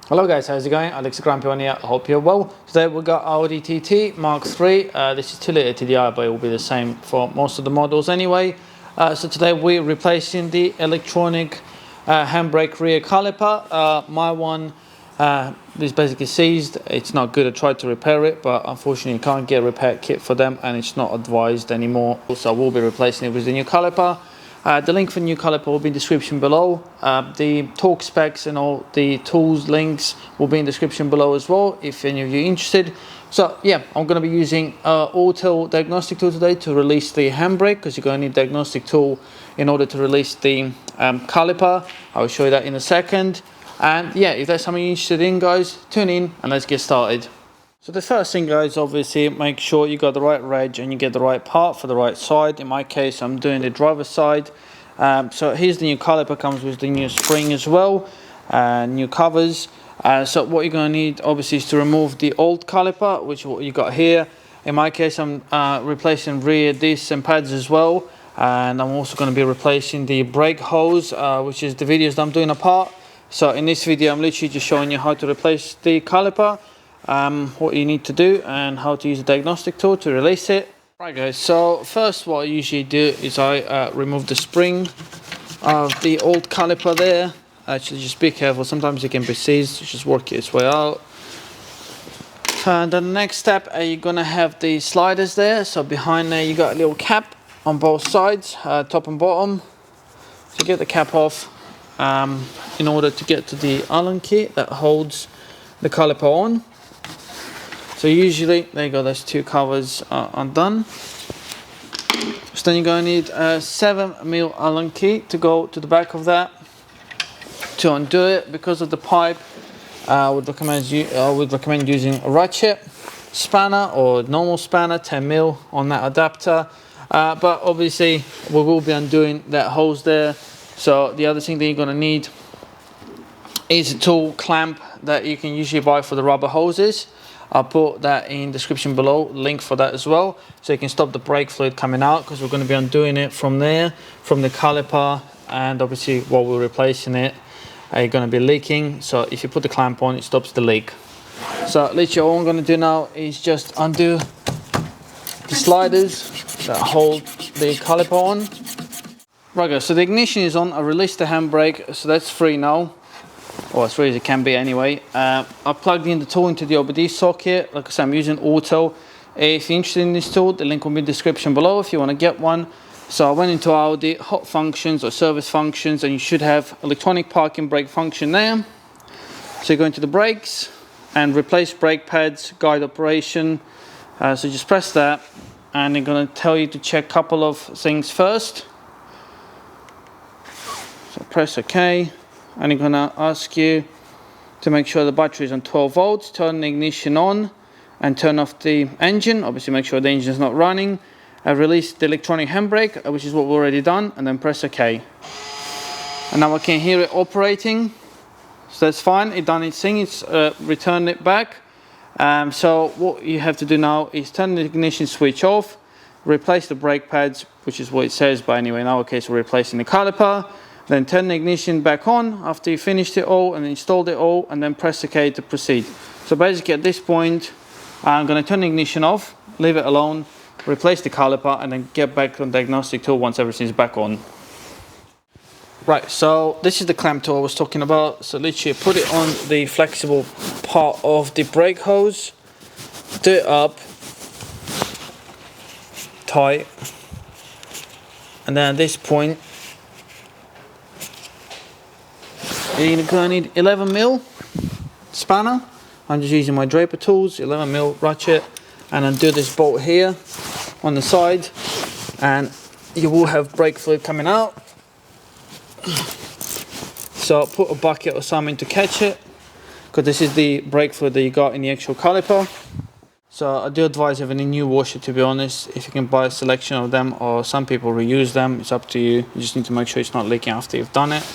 Hello guys, how's it going? Alex Grampion here, I hope you're well. Today we've got Audi TT Mark 3. This is 2 litre TDI, but it will be the same for most of the models anyway. So today we're replacing the electronic handbrake rear caliper. My one is basically seized. It's not good. I tried to repair it, but unfortunately you can't get a repair kit for them and it's not advised anymore. So I will be replacing it with the new caliper. The link for the new caliper will be in the description below. The torque specs and all the tools links will be in the description below as well if any of you are interested. So yeah, I'm going to be using auto diagnostic tool today to release the handbrake, because you're going to need diagnostic tool in order to release the caliper. I will show you that in a second. And yeah, if there's something you're interested in, guys, tune in and let's get started. So the first thing, guys, obviously make sure you got the right reg and you get the right part for the right side. In my case, I'm doing the driver's side. So here's the new caliper, comes with the new spring as well, new covers. So what you're going to need obviously is to remove the old caliper, which is what you got here. In my case, I'm replacing rear discs and pads as well, and I'm also going to be replacing the brake hose, which is the videos that I'm doing apart. So in this video, I'm literally just showing you how to replace the caliper, what you need to do and how to use the diagnostic tool to release it. Right guys, so first what I usually do is I remove the spring of the old caliper there. Actually, just be careful, sometimes it can be seized, just work its way out. And the next step, you're gonna have the sliders there. So behind there you got a little cap on both sides, top and bottom. So get the cap off in order to get to the Allan key that holds the caliper on. So usually, there you go, there's two covers undone. So then you're going to need a 7mm Allan key to go to the back of that to undo it. Because of the pipe, I would recommend using a Ratchet Spanner or normal spanner, 10mm on that adapter. But obviously, we will be undoing that hose there. So the other thing that you're going to need is a tool clamp that you can usually buy for the rubber hoses. I'll put that in the description below, link for that as well, so you can stop the brake fluid coming out, because we're going to be undoing it from there, from the caliper, and obviously while we're replacing it, you're going to be leaking. So if you put the clamp on, it stops the leak. So literally all I'm going to do now is just undo the sliders that hold the caliper on. Right guys, so the ignition is on. I released the handbrake, so that's free now. Or as free as it can be anyway. I plugged in the tool into the Obrigado socket. Like I said, I'm using auto. If you're interested in this tool, the link will be in the description below if you want to get one. So I went into Audi, hot functions or service functions, and you should have electronic parking brake function there. So you go into the brakes and replace brake pads, guide operation. So just press that, and they're going to tell you to check a couple of things first. So press OK. And I'm going to ask you to make sure the battery is on 12 volts, turn the ignition on and turn off the engine. Obviously make sure the engine is not running. Release the electronic handbrake, which is what we've already done, and then press OK. And now I can hear it operating, so that's fine. It's done its thing, it's returned it back. So what you have to do now is turn the ignition switch off, replace the brake pads, which is what it says, but anyway, in our case we're replacing the caliper. Then turn the ignition back on after you finished it all and installed it all, and then press OK to proceed. So basically at this point, I'm going to turn the ignition off, leave it alone, replace the caliper, and then get back on diagnostic tool once everything's back on. Right, so this is the clamp tool I was talking about. So literally put it on the flexible part of the brake hose, do it up tight, and then at this point, you're going to need 11mm spanner. I'm just using my Draper tools, 11mm ratchet, and undo this bolt here on the side, and you will have brake fluid coming out. So put a bucket or something to catch it, because this is the brake fluid that you got in the actual caliper. So I do advise having a new washer, to be honest. If you can buy a selection of them, or some people reuse them, it's up to you. You just need to make sure it's not leaking after you've done it.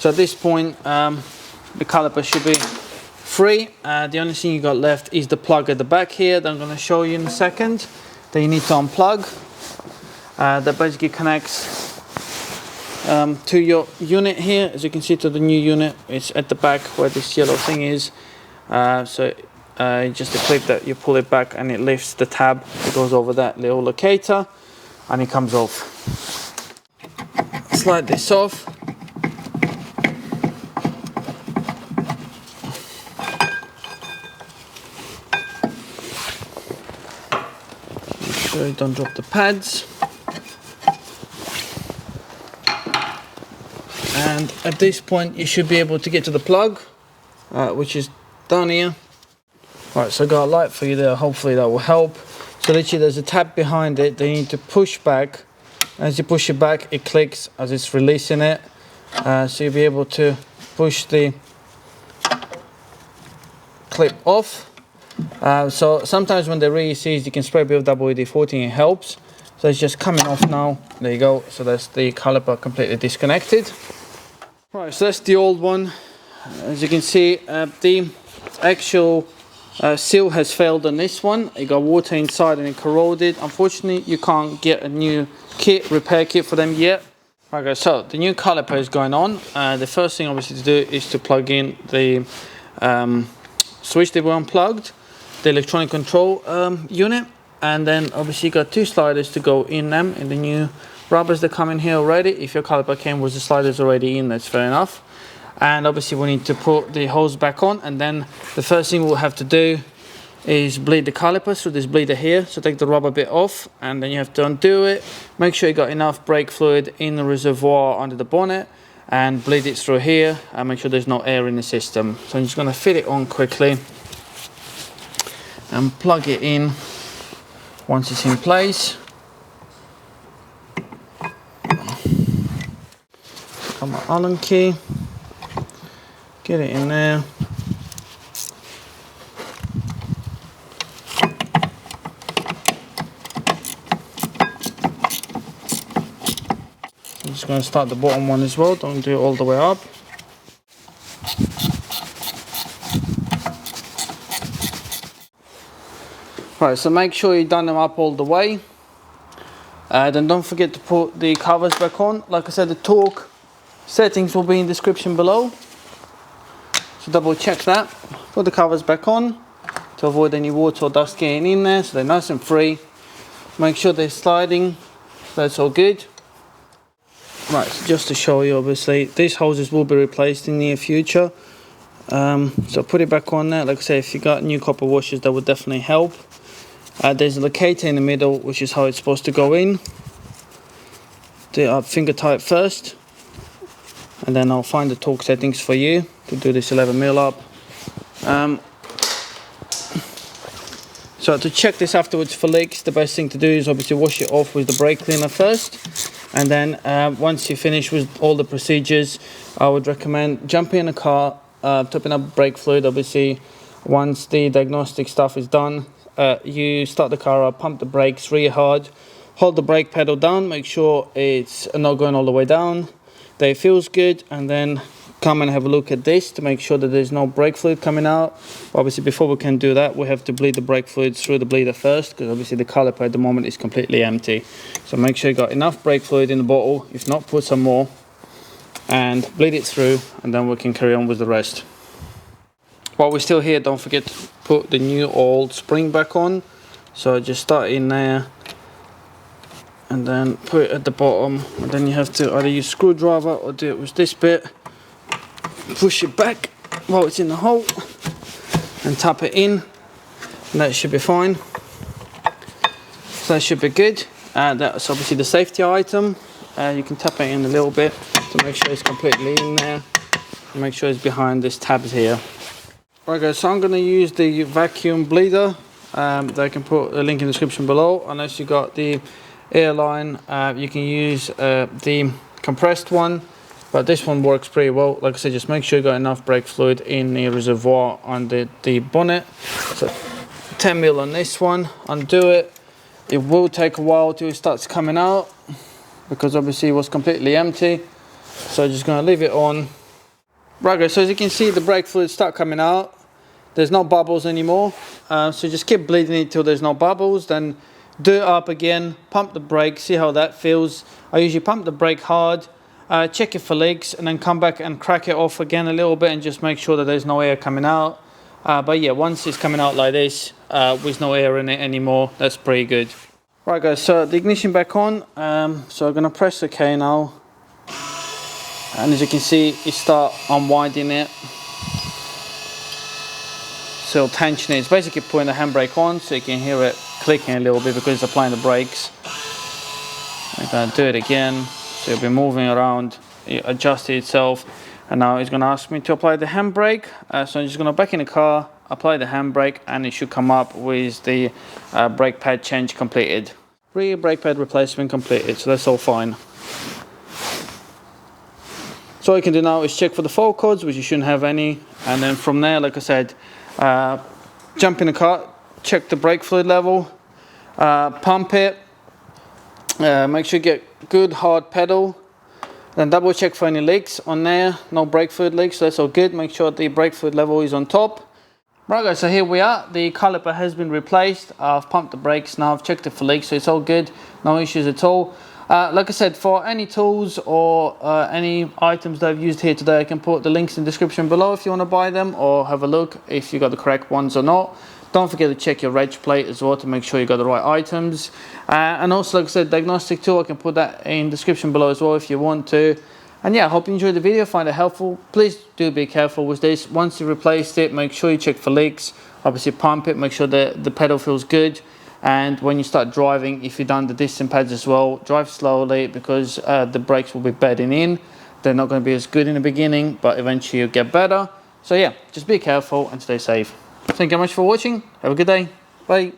So at this point, the caliper should be free. The only thing you got left is the plug at the back here that I'm going to show you in a second, that you need to unplug. That basically connects to your unit here. As you can see, to the new unit, it's at the back where this yellow thing is. Just a clip that you pull it back and it lifts the tab. It goes over that little locator and it comes off. Slide this off. Make sure you don't drop the pads. And at this point you should be able to get to the plug, which is down here. Right, so I got a light for you there, hopefully that will help. So literally there's a tab behind it that you need to push back. As you push it back, it clicks as it's releasing it. So you'll be able to push the clip off. So sometimes when they're really seized, you can spray a bit of WD-40 and it helps. So it's just coming off now. There you go. So that's the caliper completely disconnected. Right, so that's the old one. As you can see, the actual seal has failed on this one. It got water inside and it corroded. Unfortunately, you can't get a new kit, repair kit for them yet. Right guys, so the new caliper is going on. The first thing obviously to do is to plug in the switch that we unplugged, the electronic control unit, and then obviously you got two sliders to go in them, in the new rubbers that come in here already. If your caliper came with the sliders already in, that's fair enough. And obviously we need to put the hose back on, and then the first thing we'll have to do is bleed the caliper through this bleeder here. So take the rubber bit off and then you have to undo it. Make sure you got enough brake fluid in the reservoir under the bonnet and bleed it through here and make sure there's no air in the system. So I'm just going to fit it on quickly and plug it in once it's in place. Got my Allan key. Get it in there. I'm just going to start the bottom one as well, don't do it all the way up. Right, so make sure you done them up all the way. Then don't forget to put the covers back on. Like I said, the torque settings will be in the description below. So double check that. Put the covers back on to avoid any water or dust getting in there, so they're nice and free. Make sure they're sliding, that's all good. Right, so just to show you, obviously these hoses will be replaced in the near future. So put it back on there. Like I say, if you got new copper washers, that would definitely help. There's a locator in the middle, which is how it's supposed to go in. Do it up finger tight first, and then I'll find the torque settings for you to do this 11mm up. So to check this afterwards for leaks, the best thing to do is obviously wash it off with the brake cleaner first, and then once you finish with all the procedures, I would recommend jumping in a car, topping up brake fluid. Obviously once the diagnostic stuff is done, you start the car up, pump the brakes really hard, hold the brake pedal down, make sure it's not going all the way down, that it feels good, and then come and have a look at this to make sure that there's no brake fluid coming out. Obviously before we can do that, we have to bleed the brake fluid through the bleeder first, because obviously the caliper at the moment is completely empty. So make sure you got enough brake fluid in the bottle, if not put some more, and bleed it through, and then we can carry on with the rest. While we're still here, don't forget to put the new old spring back on. So just start in there and then put it at the bottom, and then you have to either use a screwdriver or do it with this bit. Push it back while it's in the hole and tap it in, and that should be fine. So that should be good. That's obviously the safety item. You can tap it in a little bit to make sure it's completely in there, and make sure it's behind this tabs here. Right guys, so I'm going to use the vacuum bleeder that I can put a link in the description below. Unless you got the airline, you can use the compressed one, but this one works pretty well. Like I said, just make sure you got enough brake fluid in the reservoir under the bonnet. So 10mm on this one, undo it. It will take a while till it starts coming out, because obviously it was completely empty. So I'm just going to leave it on. Right guys, so as you can see, the brake fluid start coming out. there's no bubbles anymore. So just keep bleeding it till there's no bubbles, then do it up again, pump the brake, see how that feels. I usually pump the brake hard, check it for leaks, and then come back and crack it off again a little bit and just make sure that there's no air coming out. But yeah, once it's coming out like this, with no air in it anymore, that's pretty good. Right guys, so the ignition back on, so I'm going to press the K now, and as you can see, you start unwinding it. So tension, it's basically putting the handbrake on, so you can hear it clicking a little bit because it's applying the brakes. I'm going to do it again, so it'll be moving around, it adjusted itself, and now it's going to ask me to apply the handbrake. So I'm just going to back in the car, apply the handbrake, and it should come up with the brake pad change completed. Rear brake pad replacement completed, so that's all fine. So all you can do now is check for the fault codes, which you shouldn't have any, and then from there, like I said, jump in the car, check the brake fluid level, pump it, make sure you get good hard pedal, then double check for any leaks on there. No brake fluid leaks, so that's all good. Make sure the brake fluid level is on top. Right guys, so here we are, the caliper has been replaced. I've pumped the brakes now, I've checked it for leaks, so it's all good, no issues at all. Like I said, for any tools or any items that I've used here today, I can put the links in the description below if you want to buy them or have a look if you got the correct ones or not. Don't forget to check your reg plate as well to make sure you got the right items. And also, like I said, diagnostic tool, I can put that in the description below as well if you want to. And yeah, I hope you enjoyed the video, find it helpful. Please do be careful with this. Once you replaced it, make sure you check for leaks. Obviously pump it, make sure the pedal feels good. And when you start driving, if you've done the distance pads as well, drive slowly because the brakes will be bedding in. They're not going to be as good in the beginning, but eventually you'll get better. So yeah, just be careful and stay safe. Thank you very much for watching. Have a good day. Bye.